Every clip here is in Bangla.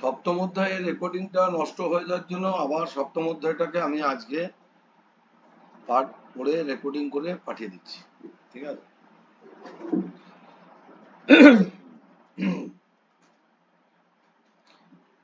সপ্তম অধ্যায়ের রেকর্ডিংটা নষ্ট হয়ে যাওয়ার জন্য আবার সপ্তম অধ্যায়টাকে আমি আজকে পাঠ করে রেকর্ডিং করে পাঠিয়ে দিচ্ছি। ঠিক আছে।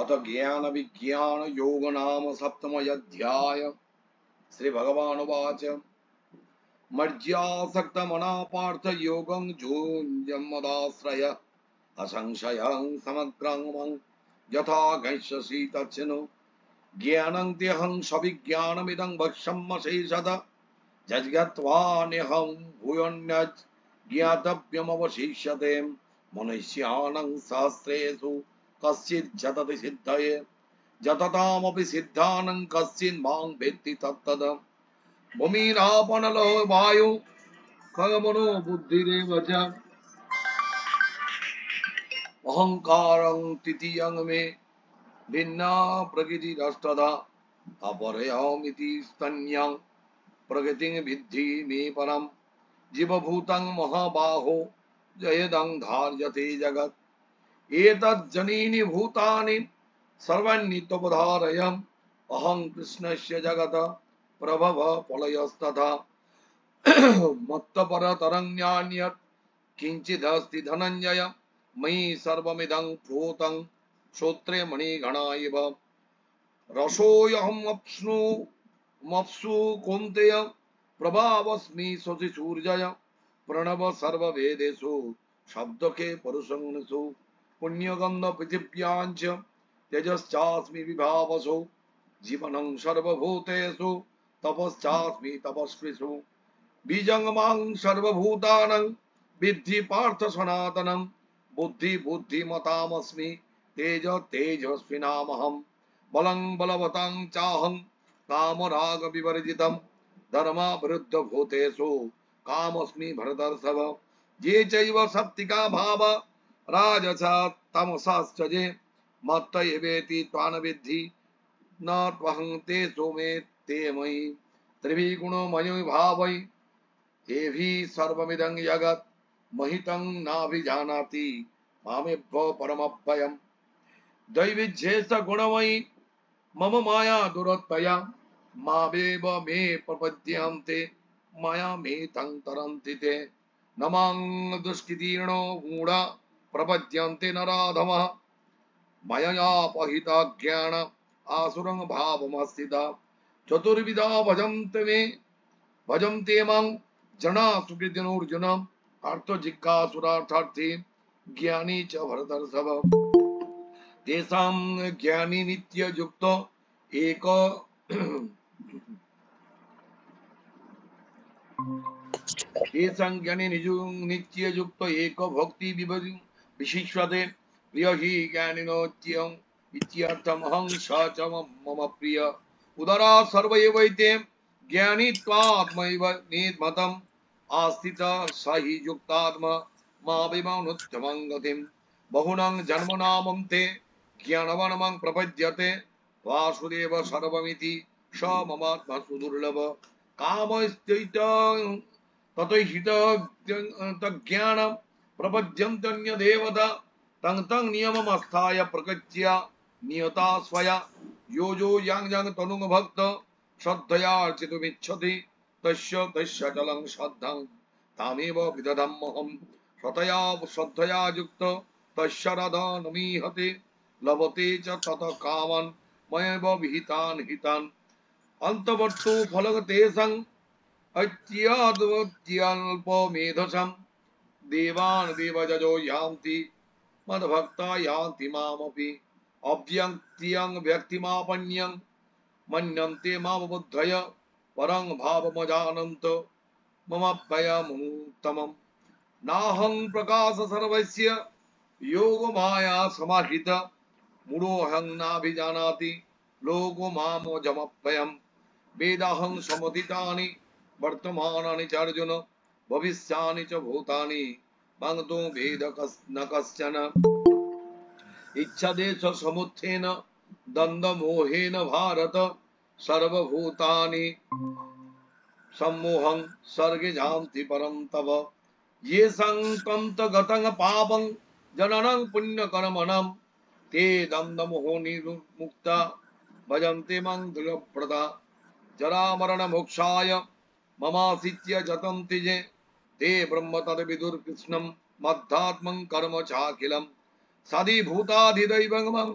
अथ ज्ञान विज्ञान योग नाम सप्तमोऽध्याय। श्री भगवानुवाच मर्यासक्त मना पार्थ योगं झुञ्जन्मदाश्रय असंशयं समग्रं यथा गच्छसि तच्छृणु ज्ञानं तेऽहं सविज्ञानमिदं वक्ष्यमशेषत जज्ञत्वान्यहं भूयोऽन्यत् ज्ञातव्यमवशिष्यते मनुष्याणां सहस्रेषु कश्चित् झटति सिद्धये जततामपि सिद्धानां कश्चिन् मां वेत्ति तत्तद् भूमिरापनलो वायु खगमनो बुद्धिरेव च अहंकारं तृतीयं मे भिन्ना प्रकृतिरष्टधा अपरयामिति स्तन्यं प्रकृतिं विद्धि मे परं जीवभूतं महाबाहो जयदं धार्यते जगत् एतज्जनीनि भूतानि सर्वाणि त्वपधारयम् अहं कृष्णस्य जगत प्रभव प्रलयस्तथा मत्तपरतरन्यान्यत् किञ्चिदस्ति धनञ्जय मयि सर्वमिदं प्रोतं श्रोत्रे मणिगणा इव रसोऽयमप्सु कौन्तेय प्रभावस्मि शशिसूर्यय प्रणव सर्ववेदेषु शब्दके परुषंसु पुण्यगन्ध पृथिव्याञ्च तेजश्चास्मि विभावसो जीवनं सर्वभूतेषु तपश्चास्मि तपस्विषु बीजंगमां सर्वभूतानां विद्धि पार्थ सनातनं बुद्धि बुद्धिमतामस्मि तेज तेजस्विनामहं बलं बलवतां चाहं कामराग विवर्जितं धर्मावृद्ध भूतेषु कामस्मि भरतर्षभ ये चैव सप्तिका भाव राजसा तमसाश्च ये मत्त एवेति त्वान् विद्धि न त्वहं तेषु मे ते मयि त्रिभिर्गुणमयो भावै तेभिः सर्वमिदं जगत् महितं नाभिजानाति मामेव परमव्ययम् दैविध्येष गुणमयि मम माया दुरत्तया मामेव मे प्रपद्यन्ते माया मे तं तरन्ति ते न मां दुष्कृतिर्नो मूढा प्रपद्यन्ते नराधमः मया ज्ञान आसुरं भावमस्थिता चतुर्विधा भजन्ते मां जना सुकृतिनोऽर्जुन अर्थजिज्ञासुरार्थार्थी ज्ञानी च भरतर्षभ तेषां ज्ञानी नित्ययुक्तो एक तेषां ज्ञानी नित्ययुक्तो एक भक्ति विशिष्यते प्रिय हि ज्ञानिनोत्यं इत्यर्थमहं स च मम प्रिय उदरा सर्व एवैते ज्ञानी त्वात्मैव निमतम् आस्थितः स हि युक्तात्मा माविमानुत्तमं गतिं बहुनां जन्मनामन्ते ज्ञानवान् मां प्रपद्यते वासुदेव सर्वमिति स ममात्मा सुदुर्लभ कामस्त्वैत ततोहित तज्ञानं प्रपद्यन्त्यन्यदेवता तं तं नियममस्थाय प्रकृत्या नियता स्वया यो यो yang तनुं भक्त श्रद्धयार्चितुमिच्छति तस्य चलं श्रद्धां तामेव विदधमहं श्रद्धया युक्त तस्य रदानमीहते लभते च तत कामान् मयैव विहितान् हितान् अन्तवर्तो फलगतेषां अत्यल्पमेधसां देवान् देवजजो यान्ति मद्भक्ता यान्ति मामपि अव्यक्त्यं व्यक्तिमापन्यं मन्यन्ते मामबुद्धय परं भावमजानन्त मम भयमुत्तमम् नाहं प्रकाश सर्वस्य योगमाया समाहित मूढोऽहं नाभिजानाति लोको मामजमभयम् वेदाहं समुदितानि वर्तमानानि च अर्जुन भविष्यानि च भूतानि मां तु वेद न कश्चन इच्छादेश समुत्थेन द्वन्द्वमोहेन भारत सर्वभूतानि सम्मोहं सर्गे जानति परं तव येषां तन्तगतं पापं जननं पुण्यकर्मणं ते दन्दमोह निर्मुक्ता भजन्ते मां दृढप्रदा जरा मरण मोक्षाय ममासित्य जतन्ति जे ते ब्रह्म तद विदुर कृष्णं मध्यात्मं कर्म चाखिलम् सदि भूताधिदैवं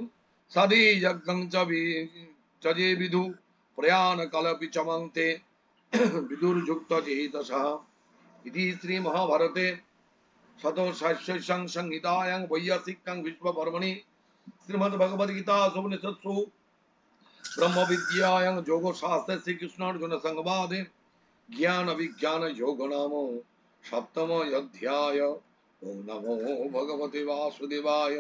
सदि यज्ञं च जे विदु प्रयाण कलपि चमन्ते विदुर्युक्त चेतसः इति श्री महाभारते शतशास्त्रं संहितायां वैयासिकं विश्वपर्वणि श्रीमद्भगवद्गीतासु उपनिषत्सु ब्रह्म विद्यायां योगशास्त्रे श्रीकृष्णार्जुन संवादे ज्ञान विज्ञान योग नाम सप्तम अध्याय। ओम नमो भगवते वासुदेवाय।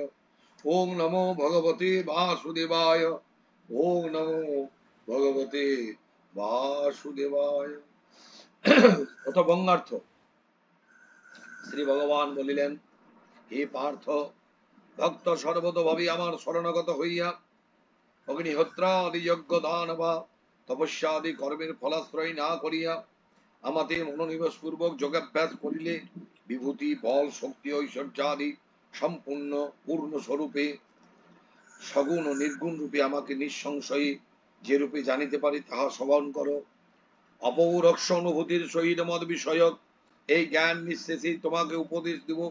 ओम नमो भगवते वासुदेवाय। ओम नमो भगवते वासुदेवाय। অথ বঙ্গার্থ শ্রী ভগবান বলিলেন, হে পার্থ, ভক্ত সর্বতোভাবে আমার শরণাগত হইয়া অগ্নিহোত্রাদি যজ্ঞ দান বা তপস্যাদি কর্মের ফলাশ্রয় না করিয়া আমাতে মনোনিবেশ পূর্বক যোগাভ্যাস করিলে বিভূতি বল শক্তি ঐশ্বর্যাদি সম্পূর্ণ পূর্ণ স্বরূপে সগুণ ও নির্গুণ রূপে আমাকে নিঃসংশয়ী যে রূপে জানিতে পারি তাহা শ্রবণ করো। অপৌরক্ষ অনুভূতির সহিত মদ বিষয়ক এই জ্ঞান নিঃশেষে তোমাকে উপদেশ দেব।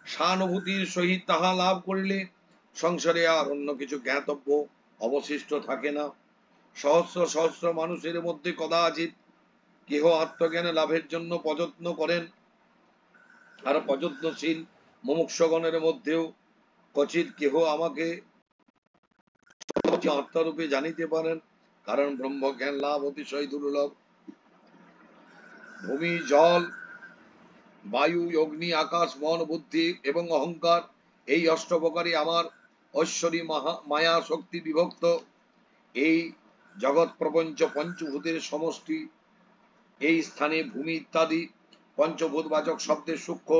সানুভূতির সহিত তাহা লাভ করিলে সংসারে আর অন্য কিছু জ্ঞাতব্য অবশিষ্ট থাকে না। সহস্র সহস্র মানুষের মধ্যে কদাচিৎ কেহ আত্মজ্ঞান লাভের জন্য প্রযত্ন করেন, আর প্রযত্নশীল মুমুক্ষগণের মধ্যেও কচিৎ কেহ আমাকে আত্মারূপে জানিতে পারেন, কারণ ব্রহ্মজ্ঞান লাভ অতিশয় দুর্লভ। ভূমি, জল, বায়ু, অগ্নি, আকাশ, মন, বুদ্ধি এবং অহংকার এই অষ্টপ্রকারই আমার ঐশ্বরী মায়া শক্তি বিভক্ত। এই জগৎ প্রপঞ্চ পঞ্চভূতের সমষ্টি। এই স্থানে ভূমি ইত্যাদি পঞ্চভূতবাচক শব্দের সূক্ষ্ম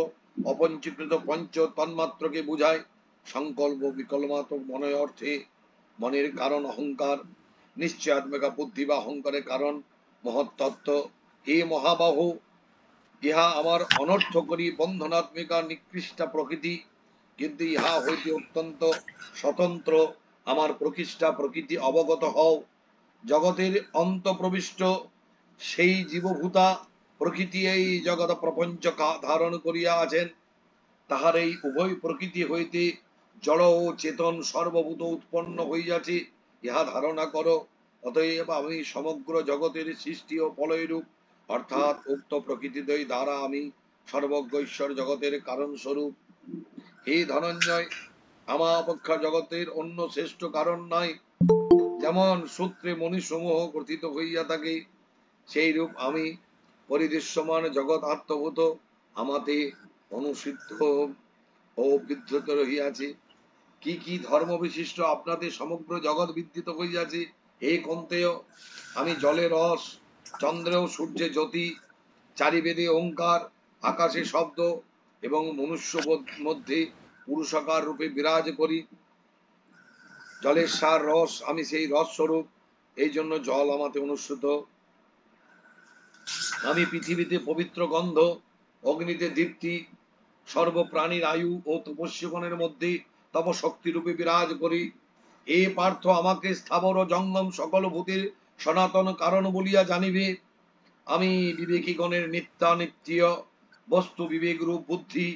অপঞ্চীকৃত পঞ্চ তন্মাত্রকে বুঝায়। সংকল্প বিকল্পাত্মক মনের অর্থে মনের কারণ অহংকার, নিশ্চয়াত্মিকা বুদ্ধি বা অহংকারের কারণ মহত্তত্ত্ব। হে মহাবাহু, ইহা আমার অনর্থকরী বন্ধনাত্মিকা নিকৃষ্ট প্রকৃতি, কিন্তু ইহা হইতে অত্যন্ত স্বতন্ত্র আমার প্রকৃষ্টা প্রকৃতি অবগত হও। জগতের অন্তঃপ্রবিষ্ট সেই জীবভূতা প্রকৃতি এই জগৎ প্রপঞ্চ ধারণ করিয়া আছেন। তাহার এই উভয় প্রকৃতি হইতে জড় ও চেতন সর্বভূত উৎপন্ন হইয়াছে, ইহা ধারণা করো। অতএব আমি সমগ্র জগতের সৃষ্টি ও প্রলয়রূপ, অর্থাৎ উক্ত প্রকৃতিদ্বয় দ্বারা আমি সর্বজ্ঞ ঈশ্বর জগতের কারণ স্বরূপ। হে ধনঞ্জয়, আমার অপেক্ষা জগতের অন্য শ্রেষ্ঠ কারণ নাই। যেমন সূত্রে মণিসমূহ গঠিত হইয়া থাকে, সেই রূপ আমি পরিদৃশ্যমান জগৎ আত্মভূত, আমাতে অনুসিদ্ধ ও বিদ্ধত রহিয়াছে। কি কি ধর্ম বিশিষ্ট আপনাদের সমগ্র জগৎ বিদ্যিত হইয়াছে। হে কন্তেয়, আমি জলে রস, চন্দ্রেও সূর্যে জ্যোতি, চারিবেদে ওঙ্কার, আকাশে শব্দ এবং মনুষ্য মধ্যে পুরুষাকার রূপে বিরাজ করি। জলের সার রস, আমি সেই রস স্বরূপ, এই জন্য জল আমাতে অনুসৃত। আমি পৃথিবীতে পবিত্র গন্ধ, অগ্নিতে দীপ্তি, সর্বপ্রাণীর আয়ু ও তপস্যগণের মধ্যে তপশক্তি রূপে বিরাজ করি। এ পার্থ, আমাকে স্থাবর ও জঙ্গম সকল ভূতের সনাতন কারণ বলিয়া জানিবে। আমি বিবেকীগণের নিত্যানিত্য বস্তু বিবেক রূপ বুদ্ধি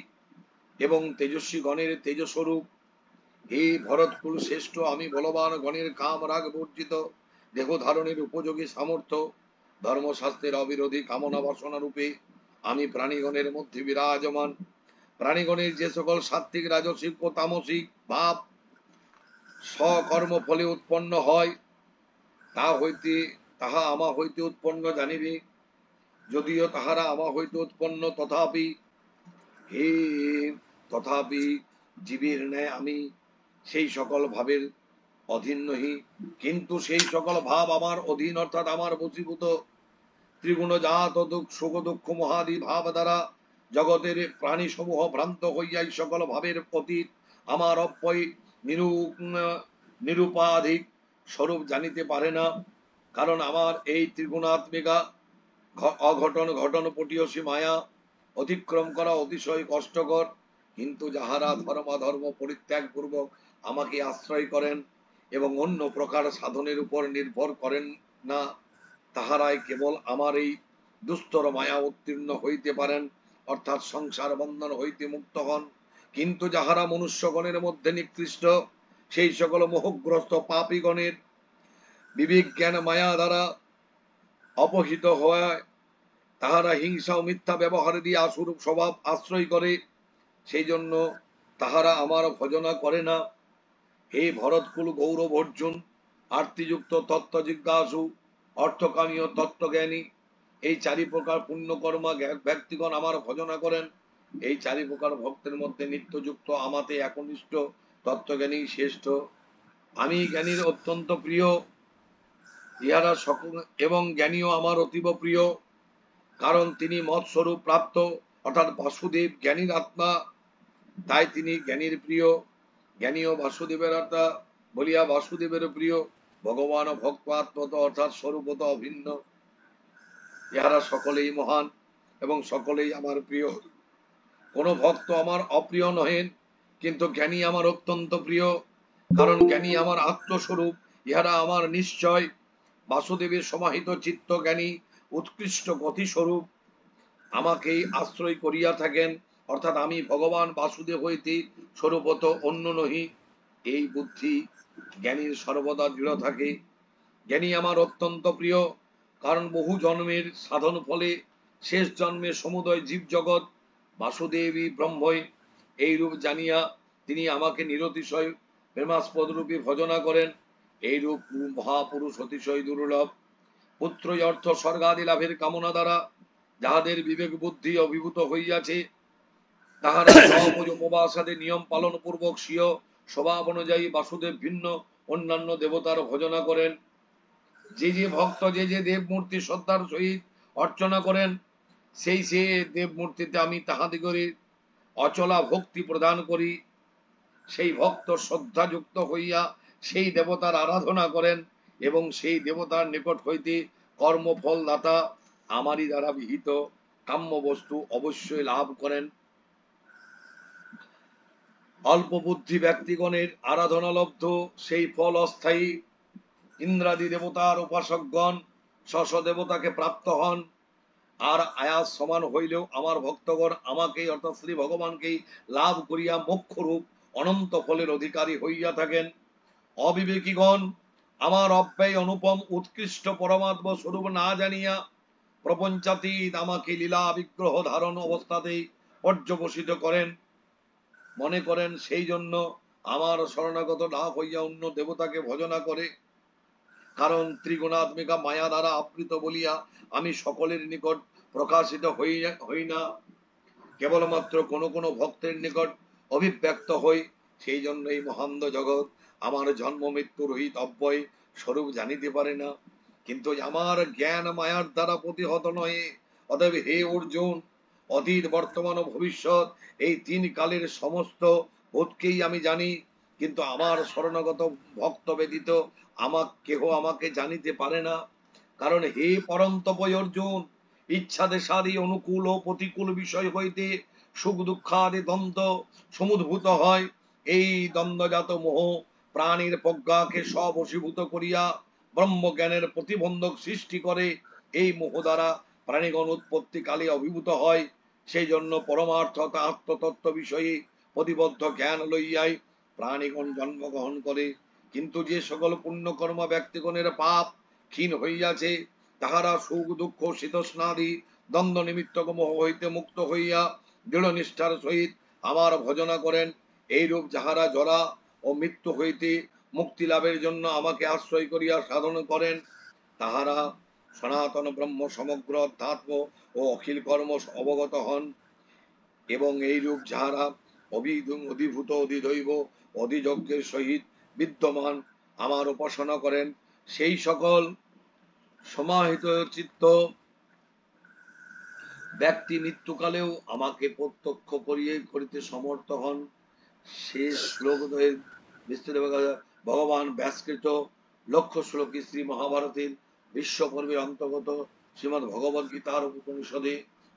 এবং তেজস্বী গণের তেজস্বরূপ। হে ভরতকুল শ্রেষ্ঠ, আমি বলবান গণের কাম রাগ বর্জিত দেহ ধারণের উপযোগী সামর্থ্য, ধর্মশাস্ত্রের অবিরোধী কামনা বাসনা রূপে আমি প্রাণীগণের মধ্যে বিরাজমান। প্রাণীগণের যে সকল সাত্ত্বিক, রাজসিক ও তামসিক ভাব স্বকর্ম ফলে উৎপন্ন হয়, তাহা আমা হইতে উৎপন্ন জানিবে। যদিও তাহারা আমা হইতে উৎপন্ন, তথাপি জীবের ন্যায় আমি সেই সকল ভাবের অধীন নহি, কিন্তু সেই সকল ভাব আমার অধীন, অর্থাৎ আমার বশীভূত। ত্রিগুণ জাত সুখ দুঃখ মহাদি ভাব দ্বারা জগতের প্রাণী সমূহ ভ্রান্ত হইয়া এই সকল ভাবের অতীত আমার অব্যয় নিরুপাধিক স্বরূপ জানিতে পারে না। কারণ আমার এই ত্রিগুণাত্মিকা অঘটন ঘটন পটীয়সী মায়া অতিক্রম করা অতিশয় কষ্টকর। কিন্তু যাহারা ধর্মাধর্ম পরিত্যাগ পূর্বক আমাকে আশ্রয় করেন এবং অন্য প্রকার সাধনের উপর নির্ভর করেন না, তাহারাই কেবল আমার এই দুস্তর মায়া উত্তীর্ণ হইতে পারেন, অর্থাৎ সংসার বন্ধন হইতে মুক্ত হন। কিন্তু যাহারা মনুষ্যগণের মধ্যে নিকৃষ্ট, সেই সকল মোহগ্রস্ত পাপীগণের বিবেক জ্ঞান মায়া দ্বারা অপহিত হয়, তাহারা হিংসা ও মিথ্যা ব্যবহার দিয়ে আসুরূপ স্বভাব আশ্রয় করে, সেই জন্য তাহারা আমার ভজনা করে না। হে ভরতকুল গৌরব অর্জুন, আর্তিযুক্ত তত্ত্ব জিজ্ঞাসু, অর্থকামী ও তত্ত্বজ্ঞানী, এই চারি প্রকার পুণ্যকর্মা ব্যক্তিগণ আমার ভজনা করেন। এই চারি প্রকার ভক্তের মধ্যে নিত্যযুক্ত আমাতে একনিষ্ঠ তত্ত্বজ্ঞানী শ্রেষ্ঠ। আমি জ্ঞানীর অত্যন্ত প্রিয়, ইহারা সকল এবং জ্ঞানীও আমার অতীব প্রিয়, কারণ তিনি মৎস্বরূপ প্রাপ্ত, অর্থাৎ বাসুদেব জ্ঞানীর আত্মা, তাই তিনি জ্ঞানীর প্রিয়। জ্ঞানী ও বাসুদেবের আত্মা বলিয়া বাসুদেবের প্রিয়। ভগবান ও ভক্ত আত্মত অর্থাৎ স্বরূপত অভিন্ন, ইহারা সকলেই মহান এবং সকলেই আমার প্রিয়। কোন ভক্ত আমার অপ্রিয় নহেন, কিন্তু জ্ঞানী আমার অত্যন্ত প্রিয়, কারণ জ্ঞানী আমার আত্মস্বরূপ, ইহারা আমার নিশ্চয়। বাসুদেবের সমাহিত চিত্ত জ্ঞানী উৎকৃষ্ট গতিস্বরূপ আমাকেই আশ্রয় করিয়া থাকেন, অর্থাৎ আমি ভগবান বাসুদেব হইতে স্বরূপত অন্য নহি, এই বুদ্ধি জ্ঞানীর সর্বদা দৃঢ় থাকে। জ্ঞানী আমার অত্যন্ত প্রিয়, কারণ বহু জন্মের সাধন ফলে শেষ জন্মে সমুদয় জীব জগৎ বাসুদেবী ব্রহ্মই, এই রূপ জানিয়া তিনি আমাকে নিরতিশয় প্রেমাস্পদ রূপে ভজনা করেন। এই রূপ মহাপুরুষ অতিশয় দুর্লভ। পুত্রই অর্থ স্বর্গাদি লাভের কামনা দ্বারা যাহাদের বিবেক বুদ্ধি অভিভূত হইয়াছে, তাহারা জপ ও উপবাসাদি নিয়ম পালন পূর্বক স্বীয় স্বভাব অনুযায়ী বাসুদেব ভিন্ন অন্যান্য দেবতার ভজনা করেন। যে যে ভক্ত যে যে দেব মূর্তি শ্রদ্ধার সহিত অর্চনা করেন, সেই সে দেব মূর্তিতে আমি তাহাদিগরে অচলা ভক্তি প্রদান করি। সেই ভক্ত শ্রদ্ধাযুক্ত হইয়া সেই দেবতার আরাধনা করেন এবং সেই দেবতার নিকট হইতে কর্মফল দাতা আমারই দ্বারা বিহিত কাম্য বস্তু অবশ্যই লাভ করেন। অল্প বুদ্ধি ব্যক্তিগণের আরাধনা লব্ধ সেই ফল অস্থায়ী। ইন্দ্রাদি দেবতার উপাসকগণ স্ব দেবতাকে প্রাপ্ত হন, আর আয়াস সমান হইলেও আমার ভক্তগণ আমাকেই অর্থাৎ শ্রী ভগবানকেই লাভ করিয়া মোক্ষরূপ অনন্ত ফলের অধিকারী হইয়া থাকেন। অবিবেকীগণ আমার অব্যয় অনুপম উৎকৃষ্ট পরমাত্ম স্বরূপ না জানিয়া প্রপঞ্চাতীত আমাকে লীলা বিগ্রহ ধারণ অবস্থাতেই পর্যবসিত করেন, মনে করেন সেই জন্য আমার শরণাগত না হইয়া অন্য দেবতাকে ভজনা করে। কারণ ত্রিগুণাত্মিকা মায়া দ্বারা আবৃত বলিয়া আমি সকলের নিকট প্রকাশিত হই না, কেবলমাত্র কোন কোন ভক্তের নিকট অভিব্যক্ত হই। সেই জন্য এই মহান্দ জগৎ আমার জন্ম মৃত্যু রহিত অব্যয় স্বরূপ জানিতে পারে না। কিন্তু আমার জ্ঞান মায়ার দ্বারা প্রতিহত নহে। অতএব হে অর্জুন, অতীত বর্তমান ও ভবিষ্যৎ এই তিন কালের সমস্ত ভূতকেই আমি জানি, কিন্তু আমার শরণাগত ভক্ত ব্যতীত কেহ আমাকে জানিতে পারে না। কারণ হে পরন্তপ অর্জুন, ইচ্ছা দেশাদি অনুকূল ও প্রতিকূল বিষয় হইতে সুখ দুঃখাদি দ্বন্দ্ব সমুদ্ভূত হয়। এই দ্বন্দ্বজাত মোহ প্রাণীর প্রজ্ঞাকে স্ববশীভূত করিয়া ব্রহ্মজ্ঞানের প্রতিবন্ধক সৃষ্টি করে। এই মোহ দ্বারা প্রাণীগণ উৎপত্তিকালে অভিভূত হয়। সেই জন্য পরমার্থ আত্মতত্ত্ব বিষয়ে প্রতিবদ্ধ জ্ঞান লইয়াই প্রাণীগণ জন্মগ্রহণ করে। কিন্তু যে সকল পুণ্যকর্মা ব্যক্তিগণের পাপ ক্ষীণ হইয়াছে, তাহারা সুখ দুঃখ শীতস্নাদি দ্বন্দ্ব নিমিত্তক মোহ হইতে মুক্ত হইয়া দৃঢ় নিষ্ঠার সহিত আমার ভজনা করেন। এইরূপ যাহারা জরা ও মৃত্যু হইতে মুক্তি লাভের জন্য আমাকে আশ্রয় করিয়া সাধন করেন, তাহারা সনাতন ব্রহ্ম সমগ্র অধ্যাত্ম ও অখিল কর্ম অবগত হন। এবং এইরূপ যাহারা অধিভূত অধিদৈব অধিযজ্ঞের সহিত বিদ্যমান আমার উপাসনা করেন, সেই সকল সমাহিত চিত্ত ব্যক্তি মৃত্যুকালেও আমাকে প্রত্যক্ষ করিতে সমর্থ হন। শেষ শ্লোক ভগবান ব্যাসকৃত লক্ষ্য শ্লোকী শ্রী মহাভারতের বিশ্ব পর্বের অন্তর্গত শ্রীমদ ভগবদ গীতার উপনিষদে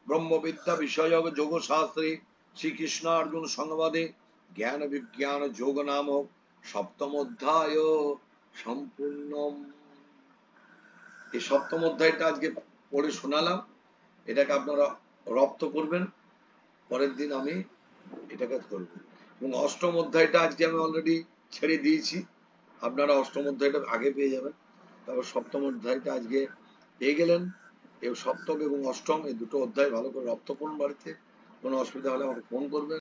ব্রহ্মবিদ্যা বিষয়ক যোগ শাস্ত্রে শ্রীকৃষ্ণ অর্জুন সংবাদে জ্ঞান বিজ্ঞান যোগ নামক সপ্তম অধ্যায় সম্পূর্ণম। এই সপ্তম অধ্যায়টা আজকে পড়ে শোনালাম, এটাকে আপনারা রপ্ত করবেন, পরের দিন আমি এটাকে করব। এবং অষ্টম অধ্যায়টা আজকে আমি অলরেডি ছেড়ে দিয়েছি, আপনারা অষ্টম অধ্যায়টা আগে পেয়ে যাবেন। তারপর সপ্তম অধ্যায়টা আজকে পেয়ে গেলেন। এই সপ্তম এবং অষ্টম এই দুটো অধ্যায় ভালো করে রপ্ত করুন বাড়িতে। কোনো অসুবিধা হলে আমাকে ফোন করবেন।